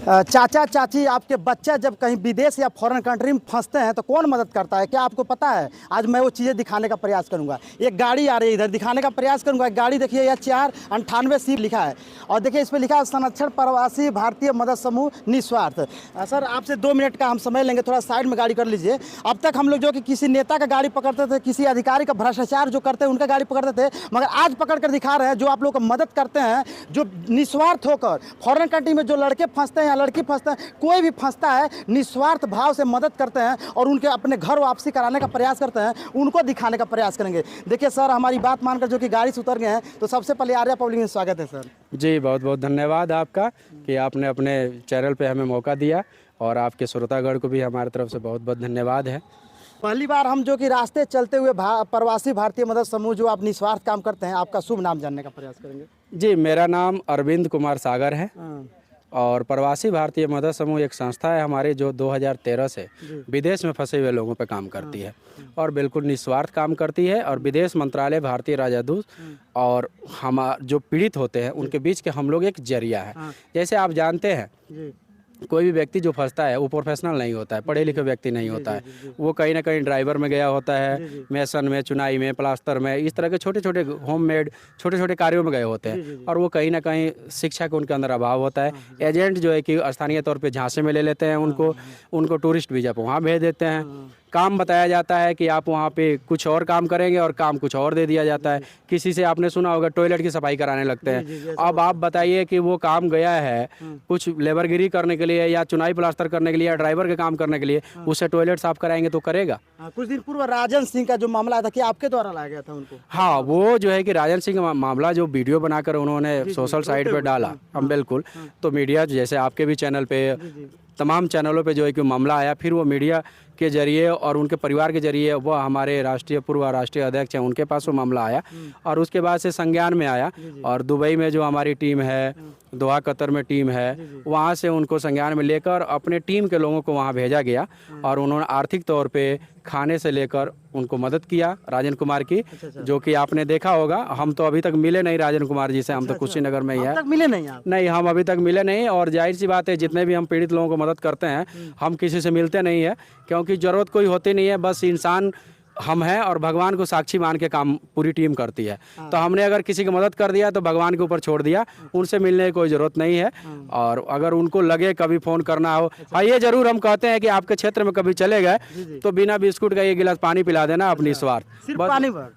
चाचा चाची आपके बच्चा जब कहीं विदेश या फॉरेन कंट्री में फंसते हैं तो कौन मदद करता है, क्या आपको पता है? आज मैं वो चीज़ें दिखाने का प्रयास करूंगा। एक गाड़ी आ रही है, इधर दिखाने का प्रयास करूंगा। एक गाड़ी देखिए, यह 498C लिखा है और देखिए इस पर लिखा है संरक्षण प्रवासी भारतीय मदद समूह निस्वार्थ। सर आपसे 2 मिनट का हम समय लेंगे, थोड़ा साइड में गाड़ी कर लीजिए। अब तक हम लोग जो कि किसी नेता का गाड़ी पकड़ते थे, किसी अधिकारी का भ्रष्टाचार जो करते हैं उनका गाड़ी पकड़ते थे, मगर आज पकड़ कर दिखा रहे हैं जो आप लोग को मदद करते हैं, जो निस्वार्थ होकर फॉरेन कंट्री में जो लड़के फंसते हैं या लड़की फंसते हैं, कोई भी फंसता है निस्वार्थ भाव से मदद करते हैं और उनके अपने घर वापसी कराने का प्रयास करते हैं, उनको दिखाने का प्रयास करेंगे। देखिए सर हमारी बात मानकर जो कि गाड़ी से उतर गए हैं, तो सबसे पहले आर्या पब्लिक में स्वागत है सर। जी बहुत बहुत धन्यवाद आपका कि आपने अपने चैनल पे हमें मौका दिया और आपके श्रोतागण को भी हमारी तरफ से बहुत बहुत धन्यवाद है। पहली बार हम जो कि रास्ते चलते हुए प्रवासी भारतीय मदद समूह जो आप निस्वार्थ काम करते हैं, आपका शुभ नाम जानने का प्रयास करेंगे। जी मेरा नाम अरविंद कुमार सागर है और प्रवासी भारतीय मदद समूह एक संस्था है हमारी जो 2013 से विदेश में फंसे हुए लोगों पर काम करती है और बिल्कुल निस्वार्थ काम करती है। और विदेश मंत्रालय, भारतीय राजदूत और हम जो पीड़ित होते हैं उनके बीच के हम लोग एक जरिया है। जैसे आप जानते हैं कोई भी व्यक्ति जो फंसता है वो प्रोफेशनल नहीं होता है, पढ़े लिखे व्यक्ति नहीं होता है। वो कहीं ना कहीं ड्राइवर में गया होता है, मेसन में, चुनाई में, प्लास्टर में, इस तरह के छोटे छोटे होममेड छोटे छोटे कार्यों में गए होते हैं और वो कहीं ना कहीं शिक्षा का उनके अंदर अभाव होता है। एजेंट जो है कि स्थानीय तौर पे झांसे में ले लेते हैं उनको टूरिस्ट वीज़ा पर वहाँ भेज देते हैं। काम बताया जाता है कि आप वहाँ पे कुछ और काम करेंगे और काम कुछ और दे दिया जाता है। किसी से आपने सुना होगा टॉयलेट की सफाई कराने लगते हैं। अब आप बताइए कि वो काम गया है कुछ लेबरगिरी करने के लिए या चुनाई प्लास्टर करने के लिए या ड्राइवर के काम करने के लिए, उससे टॉयलेट साफ कराएंगे तो करेगा। कुछ दिन पूर्व राजन सिंह का जो मामला था कि आपके द्वारा लाया गया था उनको? हाँ, वो जो है कि राजन सिंह का मामला जो वीडियो बनाकर उन्होंने सोशल साइट पे डाला, हम बिल्कुल तो मीडिया जैसे आपके भी चैनल पे, तमाम चैनलों पे जो है कि मामला आया, फिर वो मीडिया के जरिए और उनके परिवार के जरिए वो हमारे पूर्व राष्ट्रीय अध्यक्ष हैं उनके पास वो मामला आया और उसके बाद से संज्ञान में आया और दुबई में जो हमारी टीम है, दोहा कतर में टीम है, वहाँ से उनको संज्ञान में लेकर अपने टीम के लोगों को वहाँ भेजा गया और उन्होंने आर्थिक तौर पे खाने से लेकर उनको मदद किया राजन कुमार की, जो कि आपने देखा होगा। हम तो अभी तक मिले नहीं राजन कुमार जी से, हम तो कुशीनगर में ही है। मिले नहीं आप? नहीं, हम अभी तक मिले नहीं और जाहिर सी बात है जितने भी हम पीड़ित लोगों को मदद करते हैं हम किसी से मिलते नहीं है, क्योंकि ज़रूरत कोई होती नहीं है। बस इंसान हम हैं और भगवान को साक्षी मान के काम पूरी टीम करती है। तो हमने अगर किसी की मदद कर दिया तो भगवान के ऊपर छोड़ दिया, उनसे मिलने की कोई ज़रूरत नहीं है। और अगर उनको लगे कभी फ़ोन करना हो, हाँ ये ज़रूर हम कहते हैं कि आपके क्षेत्र में कभी चले गए तो बिना बिस्कुट का 1 गिलास पानी पिला देना अपनी स्वार्थ,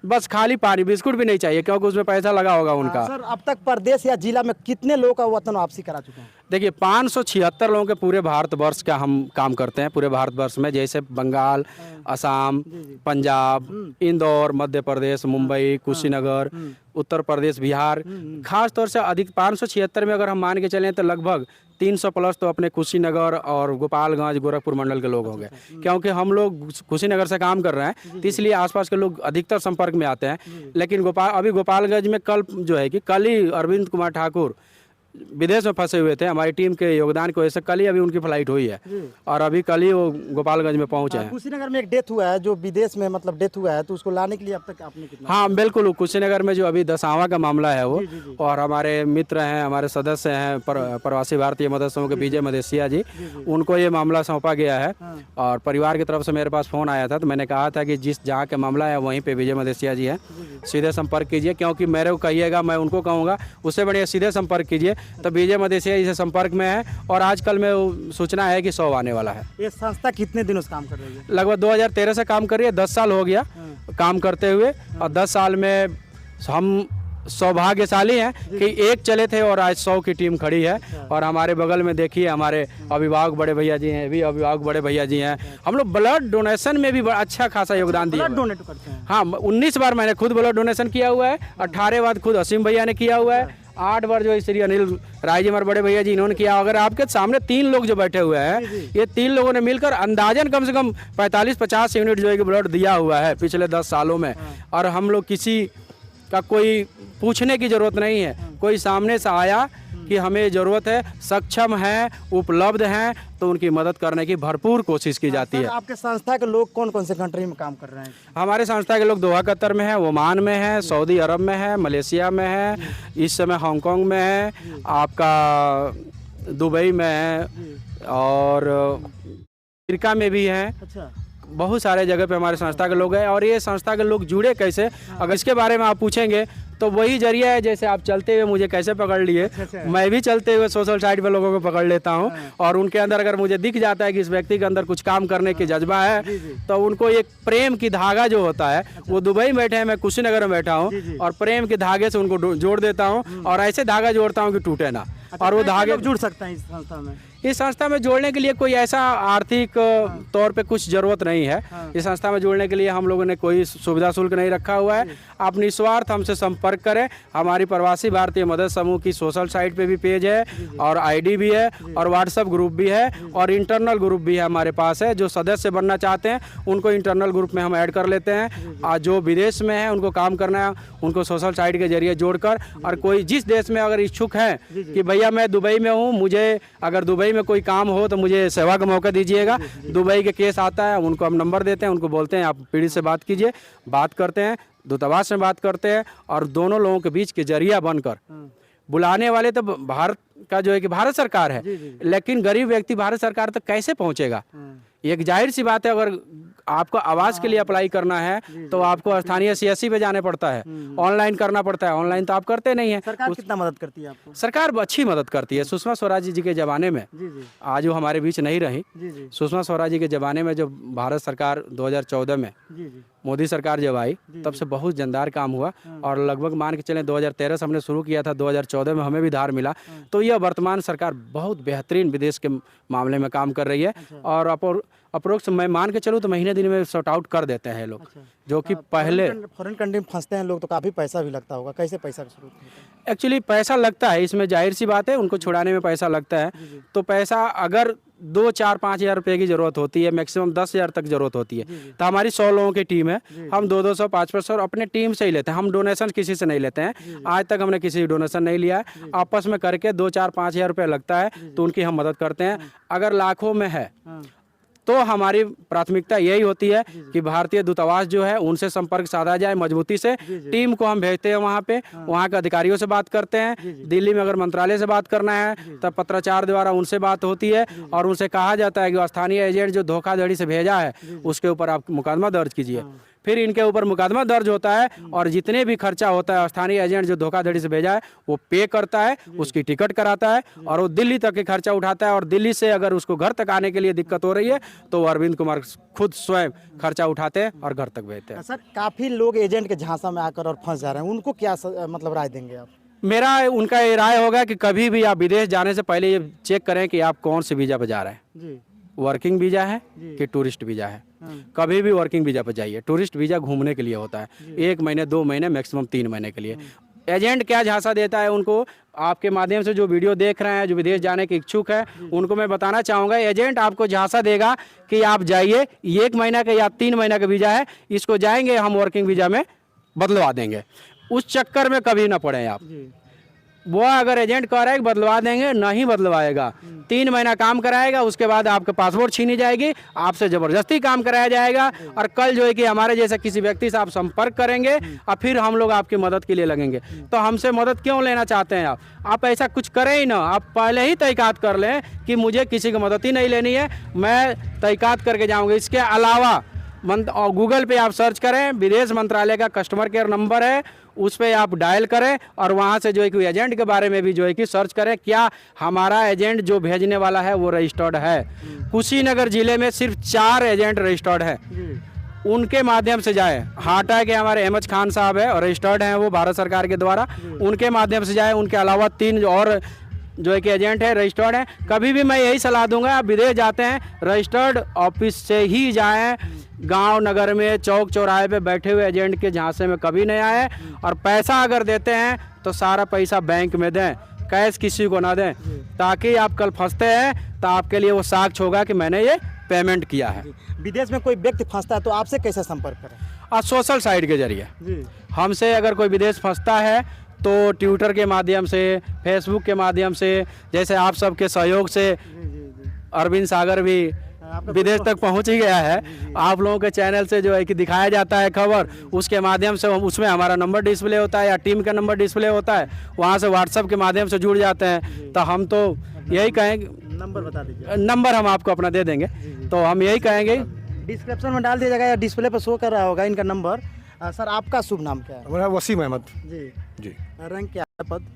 बस खाली पानी, बिस्कुट भी नहीं चाहिए क्योंकि उसमें पैसा लगा होगा उनका। सर अब तक प्रदेश या जिला में कितने लोगों का वतन वापसी करा चुके हैं? देखिए 576 लोगों के पूरे भारतवर्ष का हम काम करते हैं, पूरे भारतवर्ष में, जैसे बंगाल, असम, पंजाब, इंदौर, मध्य प्रदेश, मुंबई, कुशीनगर, उत्तर प्रदेश, बिहार, खास तौर से अधिक 576 में अगर हम मान के चलें तो लगभग 300 प्लस तो अपने कुशीनगर और गोपालगंज, गोरखपुर मंडल के लोग हो गए, क्योंकि हम लोग कुशीनगर से काम कर रहे हैं तो इसलिए आसपास के लोग अधिकतर संपर्क में आते हैं। लेकिन अभी गोपालगंज में कल जो है कि कल ही अरविंद कुमार ठाकुर विदेश में फंसे हुए थे, हमारी टीम के योगदान की वजह से कल ही अभी उनकी फ्लाइट हुई है और अभी कल ही वो गोपालगंज में पहुंचे हैं। कुशीनगर में एक डेथ हुआ है जो विदेश में मतलब डेथ हुआ है, तो उसको लाने के लिए अब तक आपने कितना? हाँ बिल्कुल, कुशीनगर में जो अभी दसावा का मामला है वो, और हमारे मित्र हैं, हमारे सदस्य हैं प्रवासी भारतीय मदद समूह के विजय मदेशिया जी, उनको ये मामला सौंपा गया है। और परिवार की तरफ से मेरे पास फ़ोन आया था तो मैंने कहा था कि जहाँ का मामला है वहीं पर विजय मदेशिया जी हैं, सीधे संपर्क कीजिए, क्योंकि मेरे को कहिएगा मैं उनको कहूँगा, उससे बढ़िया सीधे संपर्क कीजिए। तो विजय मदेशिया जी से संपर्क में है और आजकल में सूचना है कि 100 आने वाला है। ये संस्था कितने दिनों से काम कर रही है? लगभग 2013 से काम कर रही है, 10 साल हो गया काम करते हुए और 10 साल में हम सौभाग्यशाली हैं कि एक चले थे और आज 100 की टीम खड़ी है। और हमारे बगल में देखिए हमारे अभिभावक बड़े भैया जी हैं, भी अभिभावक बड़े भैया जी हैं। हम लोग ब्लड डोनेशन में भी अच्छा खासा योगदान दिया। डोनेट करते हैं? हाँ, 19 बार मैंने खुद ब्लड डोनेशन किया हुआ है, 18 बार खुद असीम भैया ने किया हुआ है, 8 बार जो श्री अनिल राय जी हमारे बड़े भैया जी इन्होंने किया। अगर आपके सामने 3 लोग जो बैठे हुए हैं, ये 3 लोगों ने मिलकर अंदाजन कम से कम 45-50 यूनिट जो है कि ब्लड दिया हुआ है पिछले 10 सालों में। और हम लोग किसी का कोई पूछने की ज़रूरत नहीं है, कोई सामने से आया कि हमें ज़रूरत है, सक्षम हैं, उपलब्ध हैं, तो उनकी मदद करने की भरपूर कोशिश की जाती है। आपके संस्था के लोग कौन कौन से कंट्री में काम कर रहे हैं? हमारे संस्था के लोग दोहा कतर में है, ओमान में है, सऊदी अरब में है, मलेशिया में है, इस समय हांगकांग में है, आपका दुबई में हैं और अमेरिका में भी हैं। अच्छा। बहुत सारे जगह पे हमारे संस्था के लोग हैं। और ये संस्था के लोग जुड़े कैसे, अगर इसके बारे में आप पूछेंगे तो वही जरिया है। जैसे आप चलते हुए मुझे कैसे पकड़ लिए, मैं भी चलते हुए सोशल साइट पे लोगों को पकड़ लेता हूँ। और उनके अंदर अगर मुझे दिख जाता है कि इस व्यक्ति के अंदर कुछ काम करने की जज्बा है, तो उनको एक प्रेम की धागा जो होता है, वो दुबई में बैठे हैं, मैं कुशीनगर में बैठा हूँ, और प्रेम के धागे से उनको जोड़ देता हूँ। और ऐसे धागा जोड़ता हूँ कि टूटे ना। और वो धागे जुड़ सकते हैं इस संस्था में। इस संस्था में जोड़ने के लिए कोई ऐसा आर्थिक तौर पे कुछ ज़रूरत नहीं है। इस संस्था में जुड़ने के लिए हम लोगों ने कोई सुविधा शुल्क नहीं रखा हुआ है। आप निस्वार्थ हमसे संपर्क करें। हमारी प्रवासी भारतीय मदद समूह की सोशल साइट पे भी पेज है, और आईडी भी है, और व्हाट्सएप ग्रुप भी है, और इंटरनल ग्रुप भी है हमारे पास है। जो सदस्य बनना चाहते हैं उनको इंटरनल ग्रुप में हम ऐड कर लेते हैं। और जो विदेश में है उनको काम करना है, उनको सोशल साइट के जरिए जोड़कर, और कोई जिस देश में अगर इच्छुक है कि भैया मैं दुबई में हूँ, मुझे अगर दुबई में कोई काम हो तो मुझे सेवा का मौका दीजिएगा। दुबई के केस आता है, उनको हम नंबर देते हैं, उनको बोलते हैं आप पीढ़ी से बात कीजिए, बात करते हैं, दूतावास में बात करते हैं, और दोनों लोगों के बीच के जरिया बनकर बुलाने वाले तो भारत का जो है कि भारत सरकार है, लेकिन गरीब व्यक्ति भारत सरकार तक कैसे पहुंचेगा? एक जाहिर सी बात है, अगर आपको आवास के लिए अप्लाई करना है तो आपको स्थानीय सीएससी पे जाने पड़ता है, ऑनलाइन करना पड़ता है। ऑनलाइन तो आप करते नहीं है। सरकार कितना मदद करती है आपको? सरकार अच्छी मदद करती है। सुषमा स्वराज जी के ज़माने में, आज वो हमारे बीच नहीं रही, सुषमा स्वराज जी के ज़माने में जब भारत सरकार 2014 में मोदी सरकार जब आई, तब से बहुत जनदार काम हुआ। और लगभग मान के चलें 2013 से हमने शुरू किया था, 2014 में हमें भी धार मिला। तो यह वर्तमान सरकार बहुत बेहतरीन विदेश के मामले में काम कर रही है। और अप्रोक्स मैं मान के चलूँ तो महीने दिन में सॉर्ट आउट कर देते हैं लोग। जो कि पहले फॉरेन कंट्री में फंसते हैं लोग तो काफ़ी पैसा भी लगता होगा। कैसे पैसा का स्रोत होता है? एक्चुअली पैसा लगता है, इसमें जाहिर सी बात है, उनको छुड़ाने में पैसा लगता है। तो पैसा अगर 2, 4, 5 हज़ार रुपये की ज़रूरत होती है, मैक्सिमम 10,000 तक ज़रूरत होती है। तो हमारी 100 लोगों की टीम है, हम 200, 500 अपने टीम से ही लेते हैं। हम डोनेशन किसी से नहीं लेते हैं, आज तक हमने किसी डोनेशन नहीं लिया है। आपस में करके 2, 4, 5 हज़ार रुपये लगता है, तो उनकी हम मदद करते हैं। अगर लाखों में है तो हमारी प्राथमिकता यही होती है कि भारतीय दूतावास जो है उनसे संपर्क साधा जाए मजबूती से। टीम को हम भेजते हैं वहाँ पे, वहाँ के अधिकारियों से बात करते हैं। दिल्ली में अगर मंत्रालय से बात करना है तब पत्राचार द्वारा उनसे बात होती है, और उनसे कहा जाता है कि स्थानीय एजेंट जो धोखाधड़ी से भेजा है उसके ऊपर आप मुकदमा दर्ज कीजिए। फिर इनके ऊपर मुकदमा दर्ज होता है, और जितने भी खर्चा होता है स्थानीय एजेंट जो धोखाधड़ी से भेजा है वो पे करता है, उसकी टिकट कराता है, और वो दिल्ली तक के खर्चा उठाता है। और दिल्ली से अगर उसको घर तक आने के लिए दिक्कत हो रही है तो अरविंद कुमार खुद स्वयं खर्चा उठाते हैं और घर तक भेजते हैं। सर, काफ़ी लोग एजेंट के झांसा में आकर और फंस जा रहे हैं, उनको क्या मतलब राय देंगे आप? मेरा उनका ये राय होगा कि कभी भी आप विदेश जाने से पहले ये चेक करें कि आप कौन से वीज़ा पर जा रहे हैं, वर्किंग वीज़ा है कि टूरिस्ट वीज़ा है। कभी भी वर्किंग वीज़ा पर जाइए। टूरिस्ट वीज़ा घूमने के लिए होता है, 1 महीने 2 महीने मैक्सिमम 3 महीने के लिए। एजेंट क्या झांसा देता है उनको, आपके माध्यम से जो वीडियो देख रहे हैं, जो विदेश जाने के इच्छुक है, उनको मैं बताना चाहूँगा, एजेंट आपको झांसा देगा कि आप जाइए, 1 महीना का या 3 महीना का वीज़ा है, इसको जाएंगे हम वर्किंग वीज़ा में बदलवा देंगे। उस चक्कर में कभी ना पड़े आप। वो अगर एजेंट कह रहा है कि बदलवा देंगे, नहीं बदलवाएगा। 3 महीना काम कराएगा, उसके बाद आपका पासपोर्ट छीनी जाएगी, आपसे ज़बरदस्ती काम कराया जाएगा। और कल जो है कि हमारे जैसे किसी व्यक्ति से आप संपर्क करेंगे और फिर हम लोग आपकी मदद के लिए लगेंगे। तो हमसे मदद क्यों लेना चाहते हैं आप ऐसा कुछ करें ही ना। आप पहले ही तहक़ीक़ात कर लें कि मुझे किसी की मदद ही नहीं लेनी है, मैं तहक़ीक़ात करके जाऊँगा। इसके अलावा गूगल पे आप सर्च करें, विदेश मंत्रालय का कस्टमर केयर नंबर है, उस पर आप डायल करें, और वहाँ से जो है कि एजेंट के बारे में भी जो है कि सर्च करें, क्या हमारा एजेंट जो भेजने वाला है वो रजिस्टर्ड है। कुशीनगर ज़िले में सिर्फ 4 एजेंट रजिस्टर्ड है, उनके माध्यम से जाए। हाटा के हमारे अहमद खान साहब है और रजिस्टर्ड हैं वो भारत सरकार के द्वारा, उनके माध्यम से जाए। उनके अलावा 3 और जो है कि एजेंट है रजिस्टर्ड है। कभी भी मैं यही सलाह दूंगा, आप विदेश जाते हैं रजिस्टर्ड ऑफिस से ही जाएं। गांव नगर में चौक चौराहे पे बैठे हुए एजेंट के झांसे में कभी नहीं आए। और पैसा अगर देते हैं तो सारा पैसा बैंक में दें, कैश किसी को ना दें, ताकि आप कल फंसते हैं तो आपके लिए वो साक्ष्य होगा कि मैंने ये पेमेंट किया है। विदेश में कोई व्यक्ति फंसता है तो आपसे कैसे संपर्क करें? और सोशल साइट के जरिए हमसे अगर कोई विदेश फंसता है तो ट्विटर के माध्यम से, फेसबुक के माध्यम से, जैसे आप सबके सहयोग से अरविंद सागर भी विदेश तक पहुंच ही गया है। आप लोगों के चैनल से जो है कि दिखाया जाता है खबर, उसके माध्यम से उसमें हमारा नंबर डिस्प्ले होता है या टीम का नंबर डिस्प्ले होता है, वहां से व्हाट्सएप के माध्यम से जुड़ जाते हैं। तो हम तो यही कहेंगे, नंबर बता दीजिए। नंबर हम आपको अपना दे देंगे। तो हम यही कहेंगे, डिस्क्रिप्शन में डाल दिया जाएगा या डिस्प्ले पर शो कर रहा होगा इनका नंबर। सर आपका शुभ नाम क्या है? मेरा वसीम अहमद जी जी। रैंक क्या है, पद?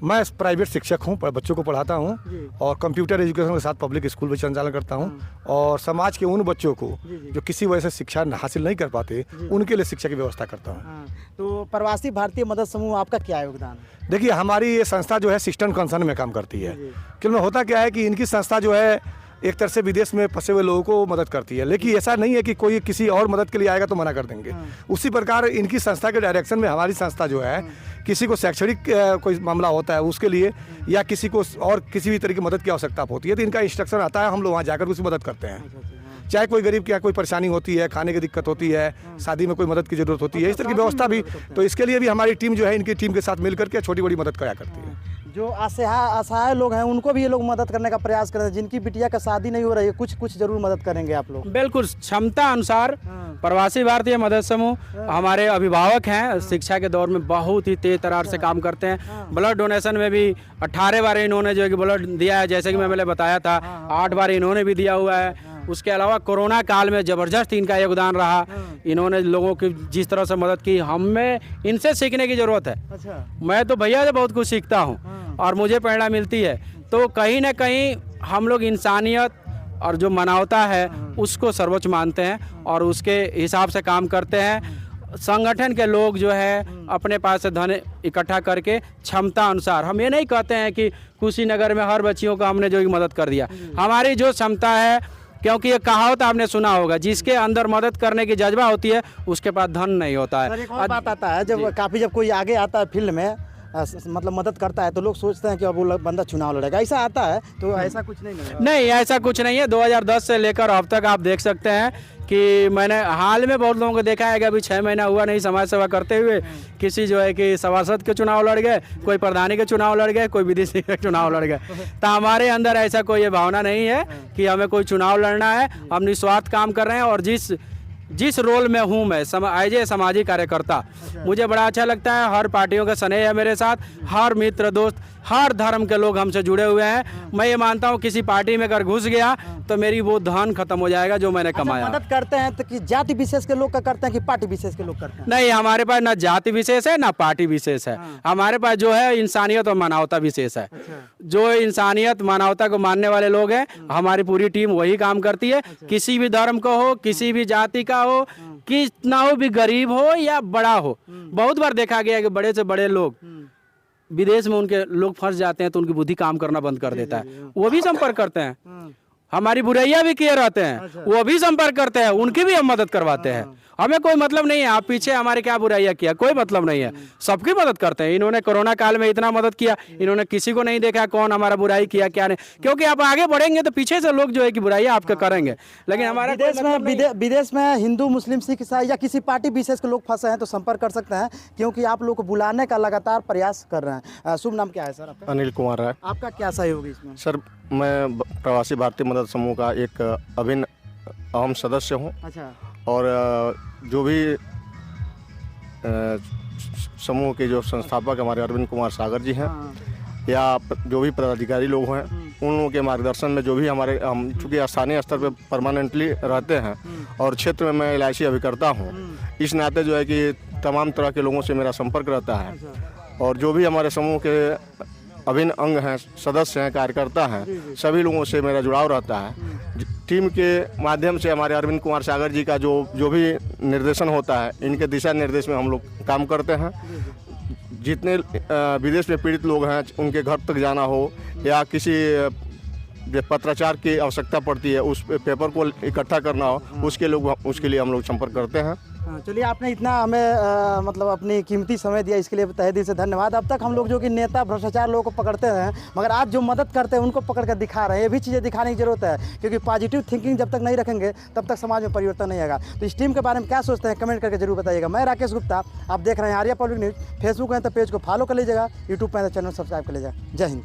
मैं प्राइवेट शिक्षक हूँ, बच्चों को पढ़ाता हूँ जी। और कंप्यूटर एजुकेशन के साथ पब्लिक स्कूल भी संचालन करता हूँ और समाज के उन बच्चों को जी, जी। जो किसी वजह से शिक्षा हासिल नहीं कर पाते उनके लिए शिक्षा की व्यवस्था करता हूँ। हाँ, तो प्रवासी भारतीय मदद समूह आपका क्या योगदान है? देखिए, हमारी ये संस्था जो है सिस्टम कंसर्न में काम करती है। क्यों होता क्या है कि इनकी संस्था जो है एक तरह से विदेश में फंसे हुए लोगों को मदद करती है, लेकिन ऐसा नहीं है कि कोई किसी और मदद के लिए आएगा तो मना कर देंगे। उसी प्रकार इनकी संस्था के डायरेक्शन में हमारी संस्था जो है किसी को शैक्षणिक कोई मामला होता है उसके लिए या किसी को और किसी भी तरह की मदद की आवश्यकता होती है तो इनका इंस्ट्रक्शन आता है, हम लोग वहाँ जाकर उसकी मदद करते हैं। चाहे कोई गरीब की कोई परेशानी होती है, खाने की दिक्कत होती है, शादी में कोई मदद की जरूरत होती है, इस तरह की व्यवस्था भी, तो इसके लिए भी हमारी टीम जो है इनकी टीम के साथ मिलकर के छोटी बड़ी मदद करा करती है। जो असहाय लोग हैं उनको भी ये लोग मदद करने का प्रयास कर रहे हैं, जिनकी बिटिया का शादी नहीं हो रही है, कुछ जरूर मदद करेंगे आप लोग। बिल्कुल क्षमता अनुसार प्रवासी भारतीय मदद समूह हमारे अभिभावक हैं, शिक्षा के दौर में बहुत ही तेज तरार से काम करते हैं। ब्लड डोनेशन में भी 18 बार इन्होंने जो है कि ब्लड दिया है, जैसे कि मैं पहले बताया था, 8 बार इन्होंने भी दिया हुआ है। उसके अलावा कोरोना काल में ज़बरदस्त इनका योगदान रहा। इन्होंने लोगों की जिस तरह से मदद की, हमें इनसे सीखने की ज़रूरत है। अच्छा। मैं तो भैया से बहुत कुछ सीखता हूँ और मुझे प्रेरणा मिलती है। तो कहीं ना कहीं हम लोग इंसानियत और जो मानवता है उसको सर्वोच्च मानते हैं और उसके हिसाब से काम करते हैं। संगठन के लोग जो है अपने पास से धन इकट्ठा करके क्षमता अनुसार, हम ये नहीं कहते हैं कि कुशीनगर में हर बच्चियों को हमने जो मदद कर दिया। हमारी जो क्षमता है, क्योंकि ये कहावत आपने सुना होगा, जिसके अंदर मदद करने की जज्बा होती है उसके पास धन नहीं होता है। सर एक और बात आता है, जब कोई आगे आता है फील्ड में मतलब मदद करता है तो लोग सोचते हैं कि अब वो बंदा चुनाव लड़ेगा, ऐसा आता है? तो ऐसा कुछ नहीं, ऐसा कुछ नहीं है। 2010 से लेकर अब तक आप देख सकते हैं कि मैंने हाल में बहुत लोगों को देखा है कि अभी 6 महीना हुआ नहीं समाज सेवा करते हुए, किसी जो है कि सभासद के चुनाव लड़ गए, कोई प्रधानी के चुनाव लड़ गए, कोई विदेशी के चुनाव लड़ गए। तो हमारे अंदर ऐसा कोई ये भावना नहीं है कि हमें कोई चुनाव लड़ना है। हम निस्वार्थ काम कर रहे हैं और जिस रोल में हूँ मैं एज ए सामाजिक कार्यकर्ता, मुझे बड़ा अच्छा लगता है। हर पार्टियों का स्नेह है मेरे साथ, हर मित्र दोस्त, हर धर्म के लोग हमसे जुड़े हुए हैं। मैं ये मानता हूँ किसी पार्टी में अगर घुस गया तो मेरी वो धन खत्म हो जाएगा जो मैंने कमाया। मदद करते हैं तो कि जाति विशेष के लोग का करते हैं कि पार्टी विशेष के लोग करते हैं? नहीं, हमारे पास ना जाति विशेष है ना पार्टी विशेष है। हमारे पास जो है इंसानियत और मानवता विशेष है। जो इंसानियत मानवता को मानने वाले लोग हैं, हमारी पूरी टीम वही काम करती है। किसी भी धर्म का हो, किसी भी जाति का हो, कितना हो भी, गरीब हो या बड़ा हो। बहुत बार देखा गया है कि बड़े से बड़े लोग विदेश में उनके लोग फंस जाते हैं तो उनकी बुद्धि काम करना बंद कर देता है, वो भी संपर्क करते हैं। हमारी बुराइयां भी किए रहते हैं, वो भी संपर्क करते हैं, उनकी भी हम मदद करवाते हैं। हमें कोई मतलब नहीं है आप पीछे हमारे क्या बुराइयां किया, कोई मतलब नहीं है, सबकी मदद करते हैं। इन्होंने कोरोना काल में इतना मदद किया, इन्होंने किसी को नहीं देखा कौन हमारा बुराई किया क्या नहीं, क्योंकि आप आगे बढ़ेंगे तो पीछे से लोग जो है कि बुराइयां आपके करेंगे। लेकिन हमारे विदेश में हिंदू मुस्लिम सिख ईसाई या किसी पार्टी विशेष के लोग फंसे हैं तो संपर्क कर सकते हैं, क्योंकि आप लोग को बुलाने का लगातार प्रयास कर रहे हैं। शुभ नाम क्या है सर आपका? अनिल कुमार है। आपका क्या सहयोग है इसमें? सर मैं प्रवासी भारतीय मदद समूह का एक अभिन्न अहम सदस्य हूँ। अच्छा। और जो भी समूह के जो संस्थापक हमारे अरविंद कुमार सागर जी हैं, या जो भी पदाधिकारी लोग हैं, उन लोगों के मार्गदर्शन में जो भी हम चूँकि स्थानीय स्तर पर परमानेंटली रहते हैं और क्षेत्र में मैं LIC अभिकर्ता हूँ, इस नाते जो है कि तमाम तरह के लोगों से मेरा संपर्क रहता है। और जो भी हमारे समूह के अभिन्न अंग हैं, सदस्य हैं, कार्यकर्ता हैं, सभी लोगों से मेरा जुड़ाव रहता है। टीम के माध्यम से हमारे अरविंद कुमार सागर जी का जो भी निर्देशन होता है, इनके दिशा निर्देश में हम लोग काम करते हैं। जितने विदेश में पीड़ित लोग हैं उनके घर तक जाना हो या किसी पत्राचार की आवश्यकता पड़ती है, उस पेपर को इकट्ठा करना हो, उसके लिए हम लोग संपर्क करते हैं। चलिए, आपने इतना हमें मतलब अपनी कीमती समय दिया, इसके लिए तहे दिल से धन्यवाद। अब तक हम लोग जो कि नेता भ्रष्टाचार लोगों को पकड़ते हैं, मगर आज जो मदद करते हैं उनको पकड़ कर दिखा रहे हैं। ये भी चीज़ें दिखाने की जरूरत है, क्योंकि पॉजिटिव थिंकिंग जब तक नहीं रखेंगे तब तक समाज में परिवर्तन नहीं आएगा। तो इस टीम के बारे में क्या सोचते हैं कमेंट करके जरूर बताइएगा। मैं राकेश गुप्ता, आप देख रहे हैं आर्या पब्लिक न्यूज़। फेसबुक है तो पेज को फॉलो कर लीजिएगा, यूट्यूब पर है तो चैनल सब्सक्राइब कर लीजिएगा। जय हिंद।